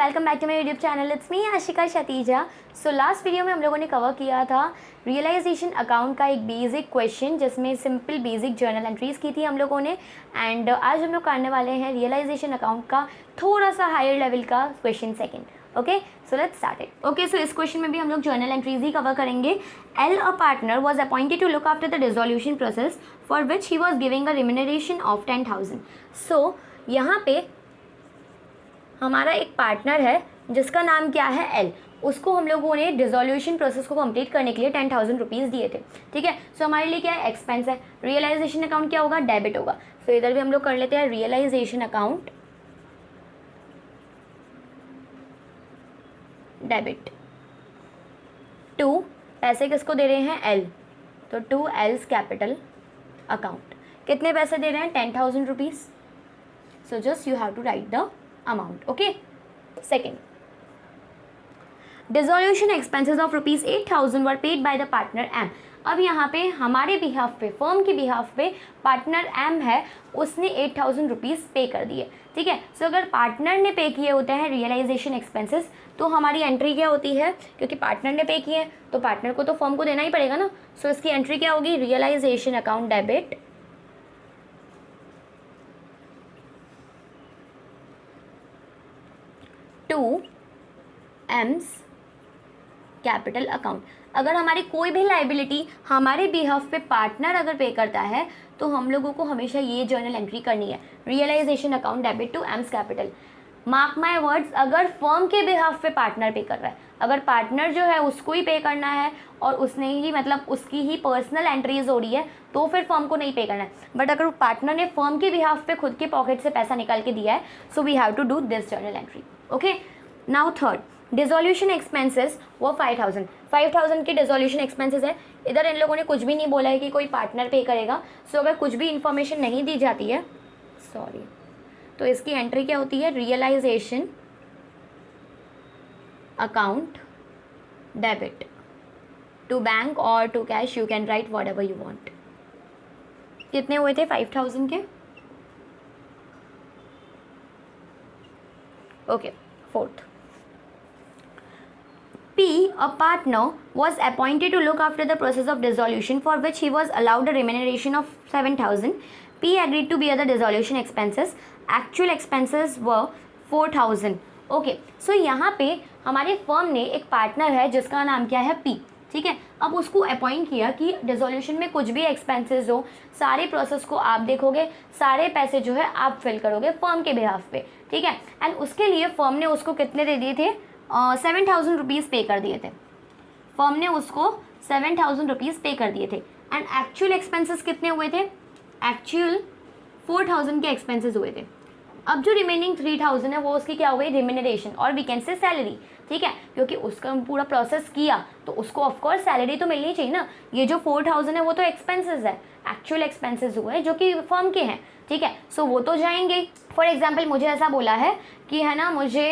Welcome back to my YouTube channel. It's me Ashika Shatija. So last video में हम लोगों ने कवर किया था रियलाइजेशन अकाउंट का एक बेसिक क्वेश्चन, जिसमें सिंपल बेसिक जर्नल एंट्रीज की थी हम लोगों ने। एंड आज हम लोग करने वाले हैं रियलाइजेशन अकाउंट का थोड़ा सा हायर लेवल का question second. Okay, so let's start it. Okay, so इस क्वेश्चन में भी हम लोग जर्नल एंट्रीज ही कवर करेंगे। L a partner was appointed to look after the dissolution process for which he was giving a remuneration of 10,000। सो यहाँ पे हमारा एक पार्टनर है जिसका नाम क्या है एल। उसको हम लोगों ने डिसोल्यूशन प्रोसेस को कंप्लीट करने के लिए 10,000 रुपीज़ दिए थे। ठीक है, सो हमारे लिए क्या है, एक्सपेंस है। रियलाइजेशन अकाउंट क्या होगा, डेबिट होगा। सो इधर भी हम लोग कर लेते हैं रियलाइजेशन अकाउंट डेबिट टू, पैसे किसको दे रहे हैं, एल, तो टू एल्स कैपिटल अकाउंट। कितने पैसे दे रहे हैं, 10,000 rupees. So just you have to write the amount. Okay, second, dissolution expenses of rupees 8,000 were paid by the partner M. अब यहाँ पे हमारे बिहाफ पे, फर्म के बिहाफ पे पार्टनर एम है, उसने 8,000 रुपीज़ पे कर दिए। ठीक है, सो अगर पार्टनर ने पे किए होते हैं रियलाइजेशन एक्सपेंसेस, तो हमारी एंट्री क्या होती है, क्योंकि पार्टनर ने पे किए तो पार्टनर को तो फर्म को देना ही पड़ेगा ना। सो इसकी एंट्री क्या होगी, realisation account debit to M's capital account. अगर हमारी कोई भी लाइबिलिटी हमारे बिहाफ पे पार्टनर अगर पे करता है, तो हम लोगों को हमेशा ये जर्नल एंट्री करनी है, realisation account debit to M's capital. Mark my words, अगर फर्म के बिहाफ पे पार्टनर पे कर रहा है, अगर पार्टनर जो है उसको ही पे करना है और उसने ही मतलब उसकी ही पर्सनल एंट्रीज हो रही है, तो फिर फर्म को नहीं पे करना है। बट अगर पार्टनर ने फर्म के बिहाफ पे खुद के पॉकेट से पैसा निकाल के दिया है, so we have to do this journal entry. Okay, now third, dissolution expenses वो 5,000 के डिसोल्यूशन एक्सपेंसेस है। इधर इन लोगों ने कुछ भी नहीं बोला है कि कोई पार्टनर पे करेगा। सो अगर कुछ भी इंफॉर्मेशन नहीं दी जाती है, सॉरी, तो इसकी एंट्री क्या होती है, realisation account debit to bank और to cash, you can write whatever you want. कितने हुए थे, 5,000 के। Okay, fourth, P, a partner, was appointed to look after the process of dissolution for which he was allowed a remuneration of 7,000. P agreed to bear the dissolution expenses. Actual expenses were 4,000. Okay, सो यहाँ पे हमारे firm ने एक partner है जिसका नाम क्या है, P। ठीक है, अब उसको अपॉइंट किया कि डिसोल्यूशन में कुछ भी एक्सपेंसेस हो, सारे प्रोसेस को आप देखोगे, सारे पैसे जो है आप फिल करोगे फर्म के बिहाफ पे। ठीक है, एंड उसके लिए फर्म ने उसको कितने दे दिए थे, 7,000 रुपीज़ पे कर दिए थे। फर्म ने उसको 7,000 रुपीज़ पे कर दिए थे। एंड एक्चुअल एक्सपेंसेस कितने हुए थे, एक्चुअल 4,000 के एक्सपेंसेस हुए थे। अब जो रिमेनिंग 3,000 है वो उसकी क्या हुई, रिम्यूनरेशन, और वी कैन से सैलरी। ठीक है, क्योंकि उसका पूरा प्रोसेस किया तो उसको ऑफकोर्स सैलरी तो मिलनी चाहिए ना। ये जो 4,000 है वो तो एक्सपेंसेस है, एक्चुअल एक्सपेंसेस हुए जो कि फर्म के हैं। ठीक है, सो वो तो जाएंगे। फॉर एग्जाम्पल मुझे ऐसा बोला है कि है ना, मुझे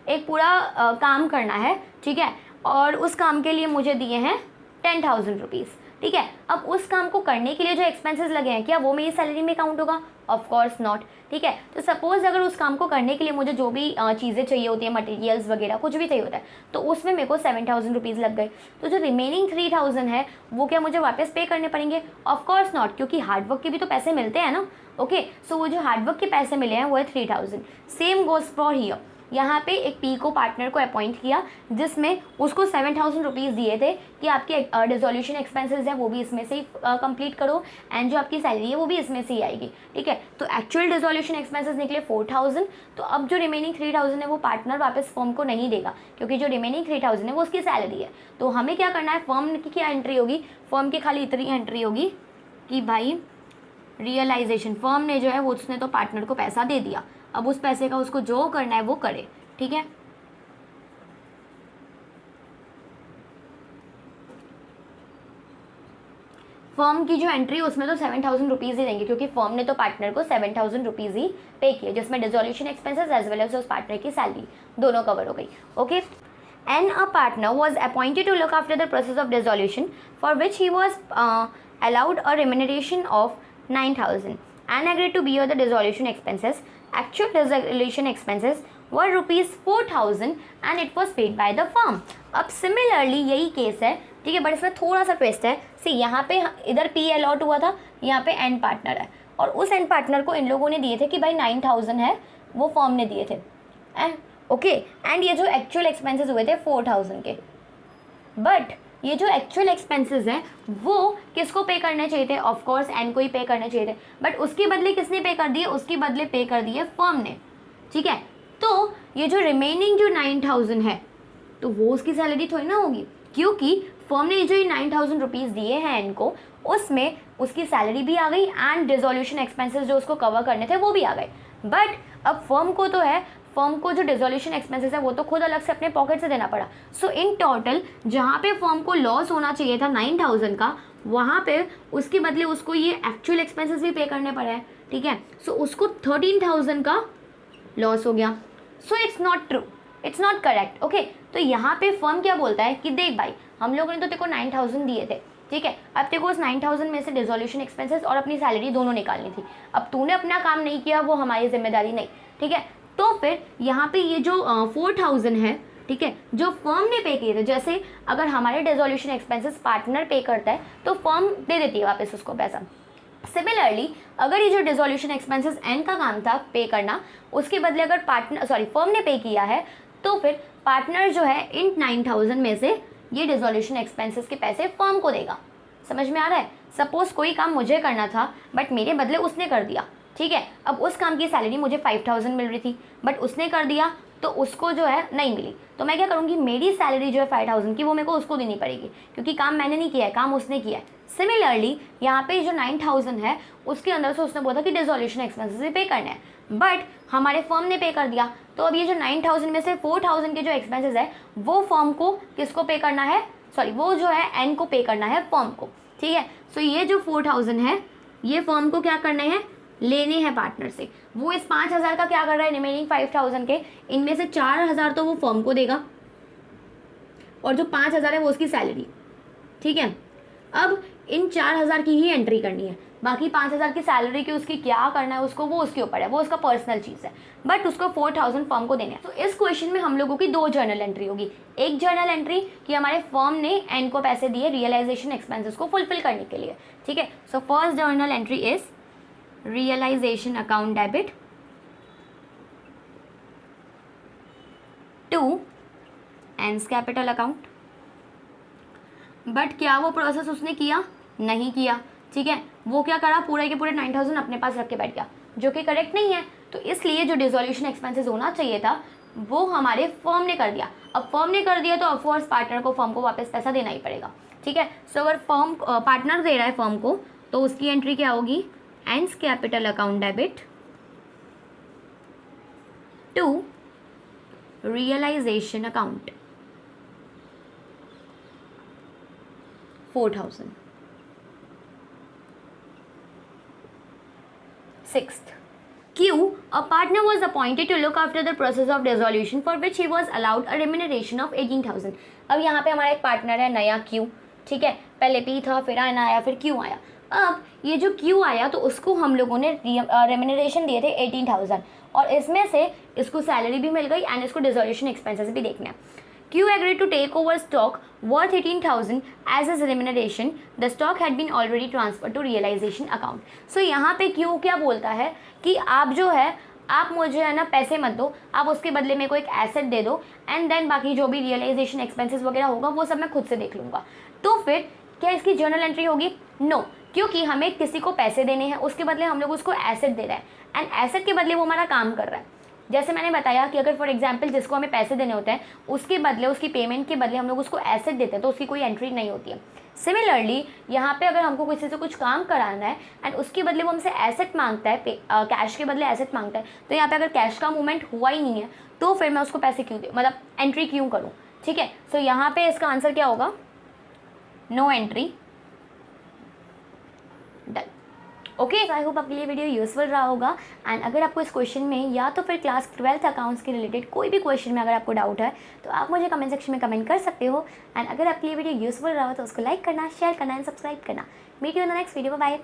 एक पूरा काम करना है। ठीक है, और उस काम के लिए मुझे दिए हैं 10,000 रुपीज़। ठीक है, अब उस काम को करने के लिए जो एक्सपेंसेस लगे हैं, क्या वो मेरी सैलरी में काउंट होगा, ऑफ कोर्स नॉट। ठीक है, तो सपोज अगर उस काम को करने के लिए मुझे जो भी चीज़ें चाहिए होती है, मटेरियल्स वगैरह कुछ भी चाहिए होता है, तो उसमें मेरे को 7,000 रुपीज़ लग गए। तो जो रिमेनिंग 3,000 है वो क्या मुझे वापस पे करने पड़ेंगे, ऑफ कोर्स नॉट, क्योंकि हार्डवर्क के भी तो पैसे मिलते हैं ना। ओके, सो वो जो हार्डवर्क के पैसे मिले हैं वो है 3,000। Same goes for here. यहाँ पे एक पी को पार्टनर को अपॉइंट किया जिसमें उसको 7,000 रुपीज़ दिए थे कि आपके डिसोल्यूशन एक्सपेंसेस है वो भी इसमें से ही कंप्लीट करो, एंड जो आपकी सैलरी है वो भी इसमें से ही आएगी। ठीक है, तो एक्चुअल डिसोल्यूशन एक्सपेंसेस निकले 4,000। तो अब जो रिमेनिंग 3,000 है वो पार्टनर वापस फर्म को नहीं देगा, क्योंकि जो रिमेनिंग 3,000 है वो उसकी सैलरी है। तो हमें क्या करना है, फर्म की क्या एंट्री होगी, फर्म की खाली इतनी एंट्री होगी कि भाई रियलाइजेशन, फर्म ने जो है वो उसने तो पार्टनर को पैसा दे दिया, अब उस पैसे का उसको जो करना है वो करे। ठीक है, फर्म की जो एंट्री उसमें तो 7,000 रुपीज़ ही देंगे, क्योंकि फर्म ने तो पार्टनर को 7,000 रुपीज़ ही पे किए, जिसमें dissolution expenses as well as उस पार्टनर की सैलरी दोनों कवर हो गई। Okay, and a partner was appointed to look after the process of dissolution for which he was allowed a remuneration of 9,000 and agreed to bear the dissolution expenses. Actual dissolution expenses were ₹4,000 and it was paid by the firm. अब similarly यही case है, ठीक है, but इसमें थोड़ा सा twist है। सी यहाँ पे इधर P अलॉट हुआ था, यहाँ पे एंड पार्टनर है, और उस एंड पार्टनर को इन लोगों ने दिए थे कि भाई 9,000 है, वो फर्म ने दिए थे। ओके, एंड ये जो एक्चुअल एक्सपेंसेस हुए थे 4,000 के, बट ये जो एक्चुअल एक्सपेंसेस हैं वो किसको पे करने चाहिए थे? ऑफ कोर्स एन को ही पे करने चाहिए थे, बट उसके बदले किसने पे कर दिए? उसके बदले पे कर दिए फर्म ने, ठीक है। तो ये जो रिमेनिंग जो 9,000 है, तो वो उसकी सैलरी थोड़ी ना होगी, क्योंकि फर्म ने जो ये 9,000 रुपीज़ दिए हैं एन को, उसमें उसकी सैलरी भी आ गई एंड डिसोल्यूशन एक्सपेंसेस जो उसको कवर करने थे वो भी आ गए। बट अब फर्म को तो है, फर्म को जो डिसोल्यूशन एक्सपेंसेस है वो तो खुद अलग से अपने पॉकेट से देना पड़ा। सो इन टोटल जहाँ पे फर्म को लॉस होना चाहिए था 9,000 का, वहाँ पे उसके बदले उसको ये एक्चुअल एक्सपेंसेस भी पे करने पड़े हैं, ठीक है। सो उसको 13,000 का लॉस हो गया। So it's not true, it's not correct. Okay, तो यहाँ पे फर्म क्या बोलता है कि देख भाई, हम लोगों ने तो तेरे को 9,000 दिए थे, ठीक है, अब तेरे को उस 9,000 में से डिसोल्यूशन एक्सपेंसेस और अपनी सैलरी दोनों निकालनी थी। अब तूने अपना काम नहीं किया, वो हमारी जिम्मेदारी नहीं, ठीक है। तो फिर यहाँ पे ये जो 4,000 है, ठीक है, जो फर्म ने पे किए थे, जैसे अगर हमारे डिसोल्यूशन एक्सपेंसेस पार्टनर पे करता है तो फर्म दे देती है वापस उसको पैसा। सिमिलरली अगर ये जो डिसोल्यूशन एक्सपेंसेस एन का काम था पे करना, उसके बदले अगर फर्म ने पे किया है, तो फिर पार्टनर जो है इन 9,000 में से ये डिसोल्यूशन एक्सपेंसेस के पैसे फर्म को देगा। समझ में आ रहा है? सपोज कोई काम मुझे करना था बट मेरे बदले उसने कर दिया, ठीक है। अब उस काम की सैलरी मुझे 5,000 मिल रही थी, बट उसने कर दिया तो उसको जो है नहीं मिली, तो मैं क्या करूँगी, मेरी सैलरी जो है 5,000 की वो मेरे को उसको देनी पड़ेगी, क्योंकि काम मैंने नहीं किया है, काम उसने किया है। सिमिलरली यहाँ पे जो 9,000 है उसके अंदर से उसने बोला कि डिसोल्यूशन एक्सपेंसेस भी पे करने हैं, बट हमारे फर्म ने पे कर दिया। तो अब ये जो 9,000 में से 4,000 के जो एक्सपेंसेस है वो फर्म को किसको पे करना है? वो जो है एन को पे करना है, फर्म को, ठीक है। सो ये जो 4,000 है ये फर्म को क्या करने हैं? लेने हैं पार्टनर से। वो इस 5,000 का क्या कर रहा है? रिमेनिंग 5,000 के इनमें से 4,000 तो वो फर्म को देगा और जो 5,000 है वो उसकी सैलरी, ठीक है। अब इन 4,000 की ही एंट्री करनी है, बाकी 5,000 की सैलरी की उसकी क्या करना है उसको, वो उसके ऊपर है, वो उसका पर्सनल चीज़ है, बट उसको 4,000 फर्म को देने हैं। तो इस क्वेश्चन में हम लोगों की 2 जर्नल एंट्री होगी। एक जर्नल एंट्री कि हमारे फर्म ने एन को पैसे दिए रियलाइजेशन एक्सपेंसेस को फुलफिल करने के लिए, ठीक है। So first journal entry is realization account debit to N's capital account। But क्या वो प्रोसेस उसने किया? नहीं किया, ठीक है। वो क्या करा, पूरे के पूरे 9,000 अपने पास रख के बैठ गया, जो कि करेक्ट नहीं है। तो इसलिए जो डिसोल्यूशन एक्सपेंसेस होना चाहिए था वो हमारे फर्म ने कर दिया। अब फर्म ने कर दिया तो ऑफकोर्स पार्टनर को फर्म को वापस पैसा देना ही पड़ेगा, ठीक है। सो अगर फर्म पार्टनर दे रहा है फर्म को, तो उसकी एंट्री क्या होगी? N's capital account debit to realization account 4,000। Sixth, Q, a partner was appointed to look after the process of dissolution for which he was allowed a remuneration of 18,000। अब यहाँ पे हमारा एक पार्टनर है नया Q, ठीक है। पहले P था, फिर N आया, फिर Q आया। अब ये जो Q आया तो उसको हम लोगों ने रेम्यूनरेशन दिए थे 18,000, और इसमें से इसको सैलरी भी मिल गई एंड इसको डिसोल्यूशन एक्सपेंसेस भी देखने हैं। Q agreed to take over stock worth 18,000 as his remuneration. The stock had been already transferred to realization account. So यहाँ पे Q क्या बोलता है कि आप जो है, आप मुझे है ना पैसे मत दो, आप उसके बदले मेरे को एक एसेट दे दो, एंड देन बाकी जो भी रियलाइजेशन एक्सपेंसेस वगैरह होगा वो सब मैं खुद से देख लूँगा। तो फिर क्या इसकी जर्नल एंट्री होगी? नो, क्योंकि हमें किसी को पैसे देने हैं, उसके बदले हम लोग उसको एसेट दे रहे हैं, एंड एसेट के बदले वो हमारा काम कर रहा है। जैसे मैंने बताया कि अगर फॉर एग्जांपल जिसको हमें पैसे देने होते हैं उसके बदले, उसकी पेमेंट के बदले हम लोग उसको एसेट देते हैं, तो उसकी कोई एंट्री नहीं होती है। सिमिलरली यहाँ पे अगर हमको किसी से कुछ काम कराना है एंड उसके बदले वो हमसे एसेट मांगता है, कैश के बदले एसेट मांगता है, तो यहाँ पे अगर कैश का मूवमेंट हुआ ही नहीं है तो फिर मैं उसको पैसे क्यों दूँ, मतलब एंट्री क्यों करूँ, ठीक है। सो यहाँ पे इसका आंसर क्या होगा? No entry, done. Okay, I hope आपके लिए वीडियो यूजफुल रहा होगा। एंड अगर आपको इस क्वेश्चन में या तो फिर क्लास 12th अकाउंट्स के रिलेटेड कोई भी क्वेश्चन में अगर आपको डाउट है तो आप मुझे कमेंट सेक्शन में कमेंट कर सकते हो। एंड अगर आपके लिए वीडियो यूजफुल रहा हो तो उसको लाइक करना, शेयर करना एंड सब्सक्राइब करना। Meet you in the next video, bye.